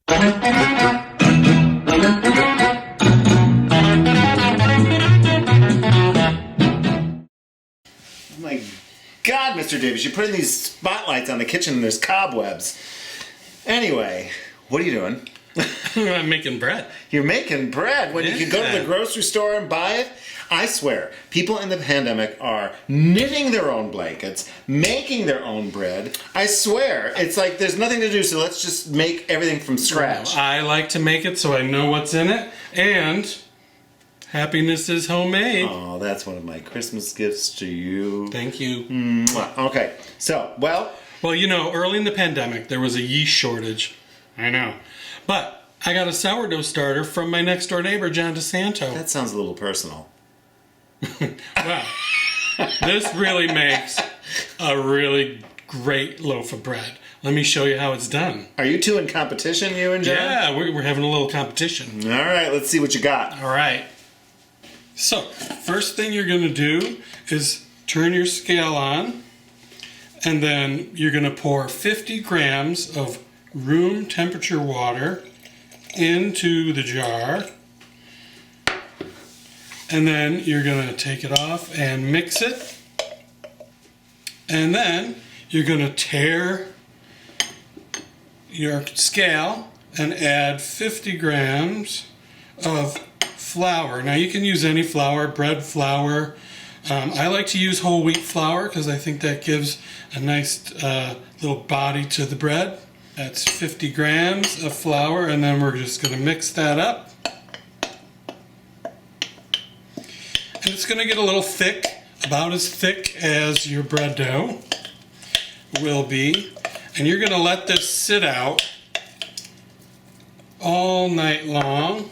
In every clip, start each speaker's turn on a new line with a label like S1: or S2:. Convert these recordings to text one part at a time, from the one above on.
S1: My God, Mr. Davis, you're putting these spotlights on the kitchen and there's cobwebs. Anyway, what are you doing?
S2: I'm making bread.
S1: You're making bread when you can go to the grocery store and buy it? I swear, people in the pandemic are knitting their own blankets, making their own bread. I swear, it's like there's nothing to do, so let's just make everything from scratch.
S2: I like to make it so I know what's in it, and happiness is homemade.
S1: Oh, that's one of my Christmas gifts to you.
S2: Thank you.
S1: Okay, so, well,
S2: you know, early in the pandemic, there was a yeast shortage. I know. But I got a sourdough starter from my next door neighbor, John DeSanto.
S1: that sounds a little personal.
S2: Wow. This really makes a really great loaf of bread. Let me show you how it's done.
S1: Are you two in competition, you and John?
S2: Yeah, we're having a little competition.
S1: All right, let's see what you got.
S2: All right. So, first thing you're going to do is turn your scale on, and then you're going to pour 50 grams of room temperature water into the jar. And then you're going to take it off and mix it. And then you're going to tare your scale and add 50 grams of flour. Now you can use any flour, bread flour. I like to use whole wheat flour because I think that gives a nice little body to the bread. That's 50 grams of flour, and then we're just going to mix that up. And it's going to get a little thick, about as thick as your bread dough will be. And you're going to let this sit out all night long.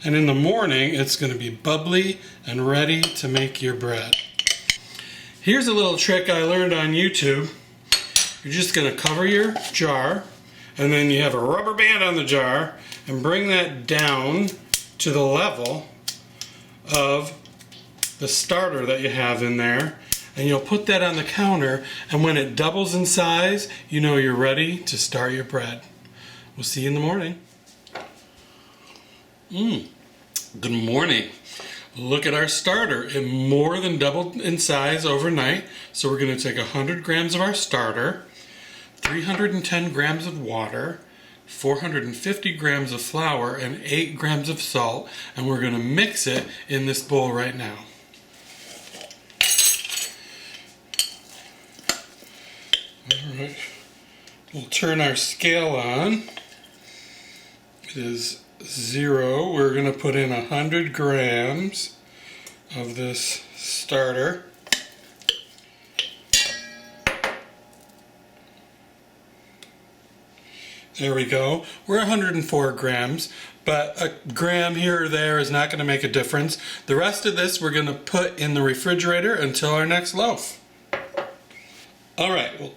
S2: And in the morning, it's going to be bubbly and ready to make your bread. Here's a little trick I learned on YouTube. You're just going to cover your jar, and then you have a rubber band on the jar, and bring that down to the level of the starter that you have in there, and you'll put that on the counter, and when it doubles in size, you know you're ready to start your bread. We'll see you in the morning. Good morning. Look at our starter. It more than doubled in size overnight, so we're going to take 100 grams of our starter, 310 grams of water, 450 grams of flour, and 8 grams of salt, and we're going to mix it in this bowl right now. Alright, we'll turn our scale on. It is 0. We're going to put in 100 grams of this starter. There we go. We're 104 grams, but a gram here or there is not going to make a difference. The rest of this we're going to put in the refrigerator until our next loaf. Alright, we'll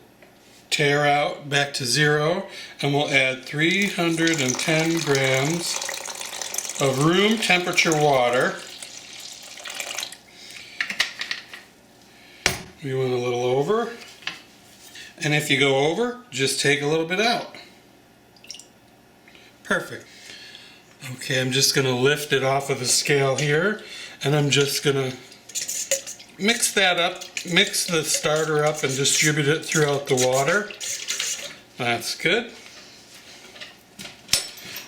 S2: tare out back to 0, and we'll add 310 grams of room temperature water. We went a little over, and if you go over, just take a little bit out. Perfect. Okay, I'm just going to lift it off of the scale here, and I'm just going to mix that up, mix the starter up and distribute it throughout the water. That's good.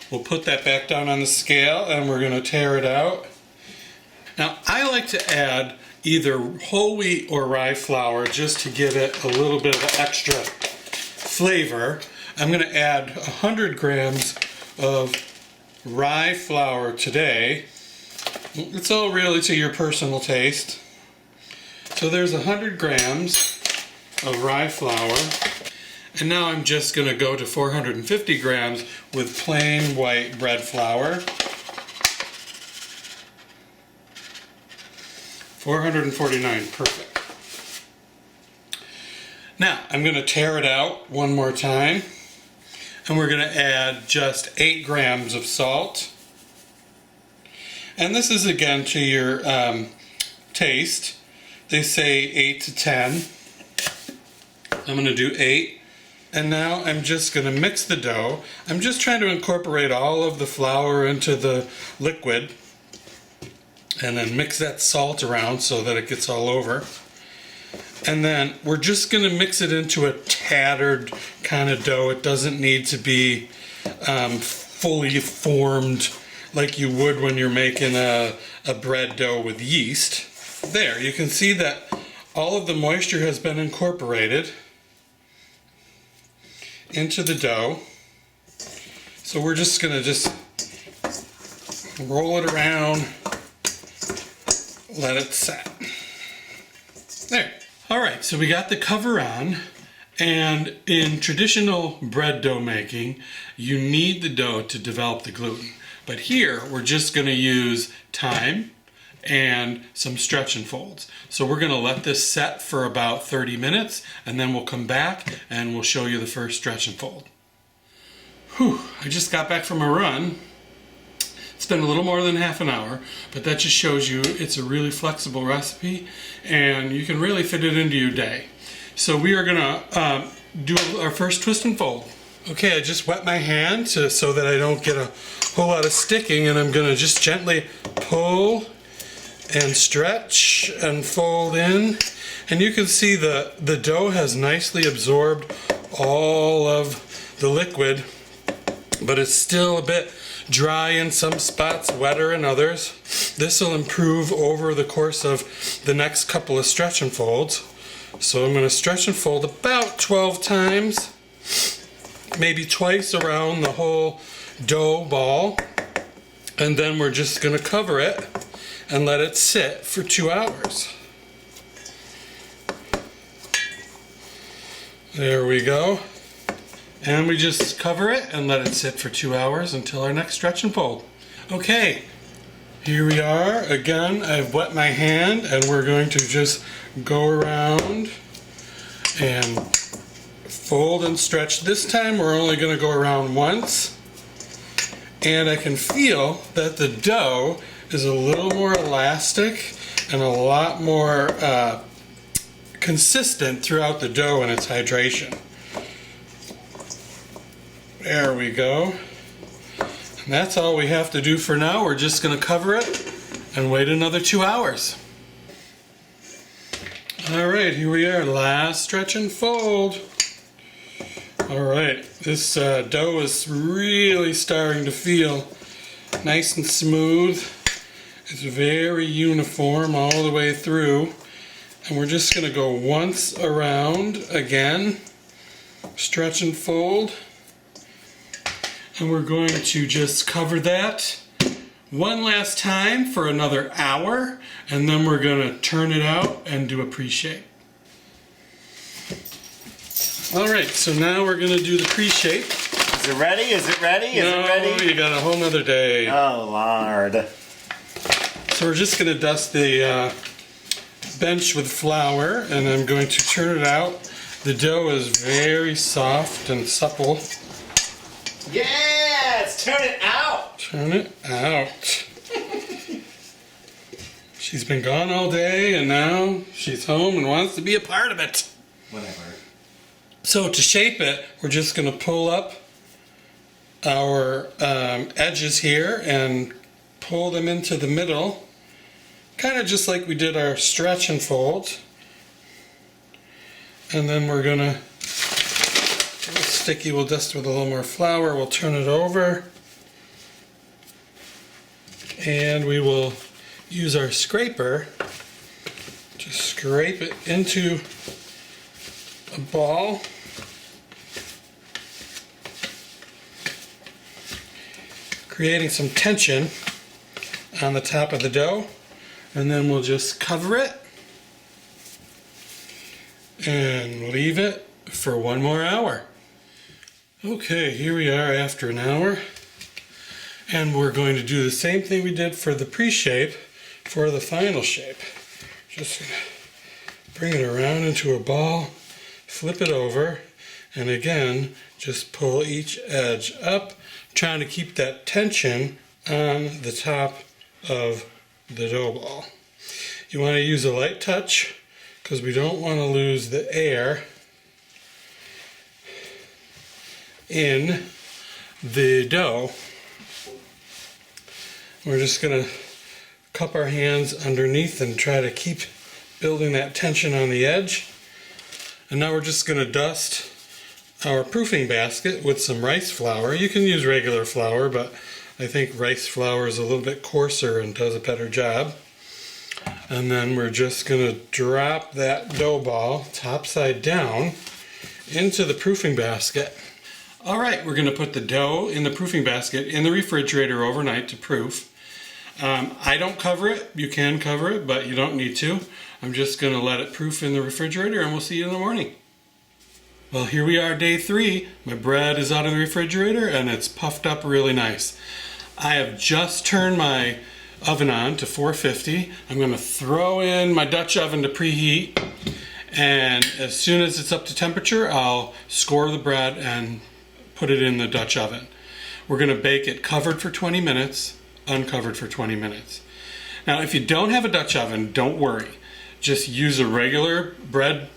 S2: We'll put that back down on the scale and we're going to tare it out. Now I like to add either whole wheat or rye flour just to give it a little bit of extra flavor. I'm going to add 100 grams of rye flour today. It's all really to your personal taste. So there's 100 grams of rye flour, and now I'm just going to go to 450 grams with plain white bread flour. 449, perfect. Now I'm going to tare it out one more time, and we're going to add just 8 grams of salt. And this is again to your taste. They say 8 to 10. I'm going to do 8. And now I'm just going to mix the dough. I'm just trying to incorporate all of the flour into the liquid and then mix that salt around so that it gets all over. And then we're just going to mix it into a tattered kind of dough. It doesn't need to be fully formed like you would when you're making a bread dough with yeast. There, you can see that all of the moisture has been incorporated into the dough. So we're just going to roll it around, let it set. There. All right, so we got the cover on, and in traditional bread dough making, you need the dough to develop the gluten. But here, we're just going to use time and some stretch and folds. So we're going to let this set for about 30 minutes, and then we'll come back and we'll show you the first stretch and fold. Whew, I just got back from a run. It's been a little more than half an hour, but that just shows you it's a really flexible recipe and you can really fit it into your day. So we are gonna do our first twist and fold. Okay, I just wet my hand so that I don't get a whole lot of sticking, and I'm gonna just gently pull and stretch and fold in. And you can see the dough has nicely absorbed all of the liquid, but it's still a bit dry in some spots, wetter in others. This will improve over the course of the next couple of stretch and folds. So I'm going to stretch and fold about 12 times, maybe twice around the whole dough ball, and then we're just going to cover it and let it sit for 2 hours. There we go. And we just cover it and let it sit for 2 hours until our next stretch and fold. Okay, here we are. Again, I've wet my hand, and we're going to just go around and fold and stretch. This time we're only going to go around once. And I can feel that the dough is a little more elastic and a lot more consistent throughout the dough and its hydration. There we go. And that's all we have to do for now. We're just going to cover it and wait another 2 hours. All right, here we are. Last stretch and fold. All right, this dough is really starting to feel nice and smooth. It's very uniform all the way through. And we're just going to go once around again. Stretch and fold. And we're going to just cover that one last time for another hour, and then we're going to turn it out and do a pre-shape. All right, so now we're going to do the pre-shape.
S1: Is it ready? Is it ready? Is
S2: it
S1: ready?
S2: You got a whole nother day.
S1: Oh, Lord.
S2: So we're just going to dust the bench with flour, and I'm going to turn it out. The dough is very soft and supple.
S1: Yes! Turn it out!
S2: Turn it out. She's been gone all day, and now she's home and wants to be a part of it.
S1: Whatever.
S2: So to shape it, we're just going to pull up our edges here and pull them into the middle, kind of just like we did our stretch and fold. And then we're going to, a little sticky, we'll dust with a little more flour, we'll turn it over, and we will use our scraper to scrape it into a ball. Creating some tension on the top of the dough, and then we'll just cover it and leave it for one more hour. Okay, here we are after an hour, and we're going to do the same thing we did for the pre-shape for the final shape. Just gonna bring it around into a ball, flip it over, and again just pull each edge up, trying to keep that tension on the top of the dough ball. You want to use a light touch because we don't want to lose the air. in the dough. We're just going to cup our hands underneath and try to keep building that tension on the edge. And now we're just going to dust our proofing basket with some rice flour. You can use regular flour, but I think rice flour is a little bit coarser and does a better job. And then we're just going to drop that dough ball topside down into the proofing basket. All right, we're going to put the dough in the proofing basket in the refrigerator overnight to proof. I don't cover it. You can cover it, but you don't need to. I'm just going to let it proof in the refrigerator, and we'll see you in the morning. Well, here we are, day 3. My bread is out of the refrigerator, and it's puffed up really nice. I have just turned my oven on to 450. I'm going to throw in my Dutch oven to preheat, and as soon as it's up to temperature, I'll score the bread and put it in the Dutch oven. We're going to bake it covered for 20 minutes, uncovered for 20 minutes. Now, if you don't have a Dutch oven, don't worry. Just use a regular bread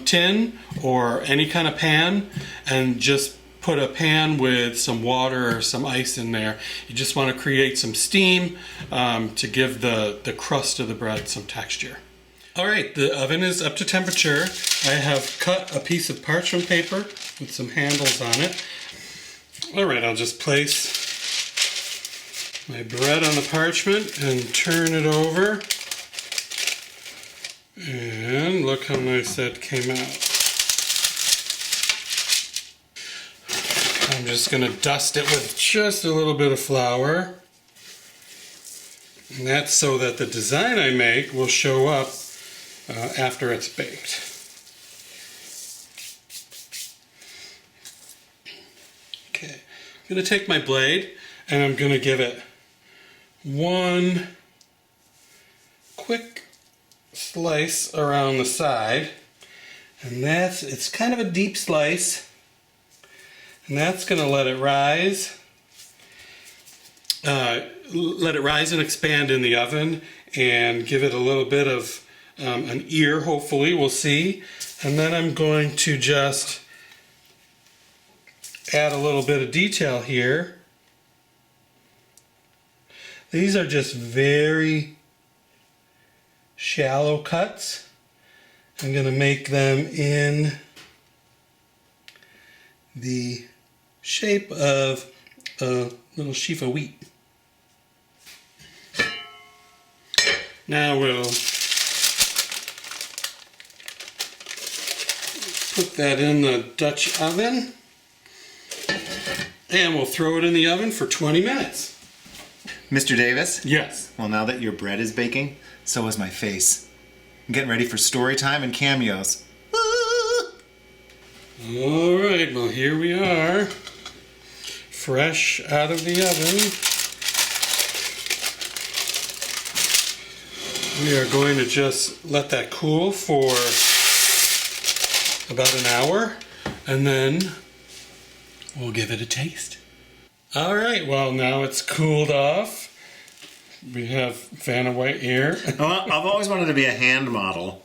S2: tin or any kind of pan, and just put a pan with some water or some ice in there. You just want to create some steam to give the crust of the bread some texture. All right, the oven is up to temperature. I have cut a piece of parchment paper with some handles on it. All right, I'll just place my bread on the parchment and turn it over. And look how nice that came out. I'm just going to dust it with just a little bit of flour. And that's so that the design I make will show up after it's baked. Okay, I'm going to take my blade and I'm going to give it one quick slice around the side, and it's kind of a deep slice, and that's going to let it rise and expand in the oven and give it a little bit of an ear, hopefully, we'll see. And then I'm going to just add a little bit of detail here. These are just very shallow cuts. I'm going to make them in the shape of a little sheaf of wheat. Now we'll put that in the Dutch oven, and we'll throw it in the oven for 20 minutes.
S1: Mr. Davis?
S2: Yes.
S1: Well, now that your bread is baking, so is my face. I'm getting ready for story time and cameos.
S2: All right, well, here we are, fresh out of the oven. We are going to just let that cool for about an hour, and then we'll give it a taste. All right, well, now it's cooled off. We have Vanna White here.
S1: Well, I've always wanted to be a hand model.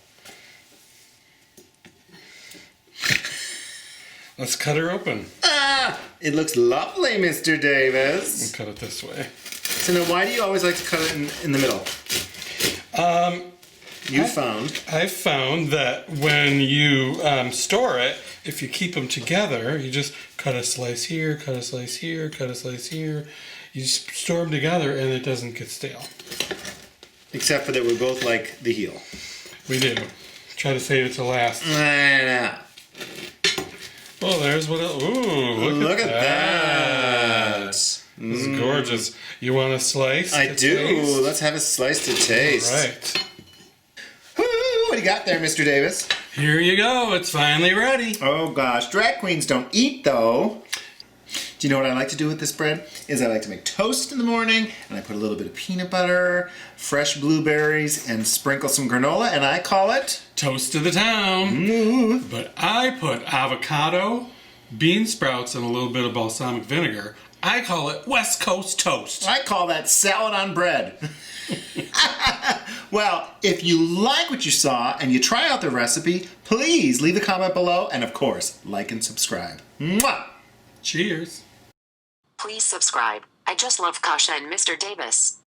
S2: Let's cut her open.
S1: Ah! It looks lovely, Mr. Davis.
S2: We'll cut it this way.
S1: So now, why do you always like to cut it in the middle?
S2: I've found that when you store it, if you keep them together, you just cut a slice here, cut a slice here, cut a slice here. You just store them together and it doesn't get stale.
S1: Except for that we both like the heel.
S2: We do. Try to save it to last. Well, there's what else. Ooh, look at that.
S1: This
S2: is gorgeous. You want a slice?
S1: I do. Taste? Let's have a slice to taste.
S2: All right.
S1: What do you got there, Mr. Davis?
S2: Here you go. It's finally ready.
S1: Oh, gosh. Drag queens don't eat, though. Do you know what I like to do with this bread? Is I like to make toast in the morning, and I put a little bit of peanut butter, fresh blueberries, and sprinkle some granola, and I call it...
S2: Toast of the town. But I put avocado, bean sprouts, and a little bit of balsamic vinegar. I call it West Coast toast.
S1: I call that salad on bread. Well, if you like what you saw and you try out the recipe, please leave a comment below, and of course, like and subscribe. Mwah!
S2: Cheers.
S3: Please subscribe. I just love Kasha and Mr. Davis.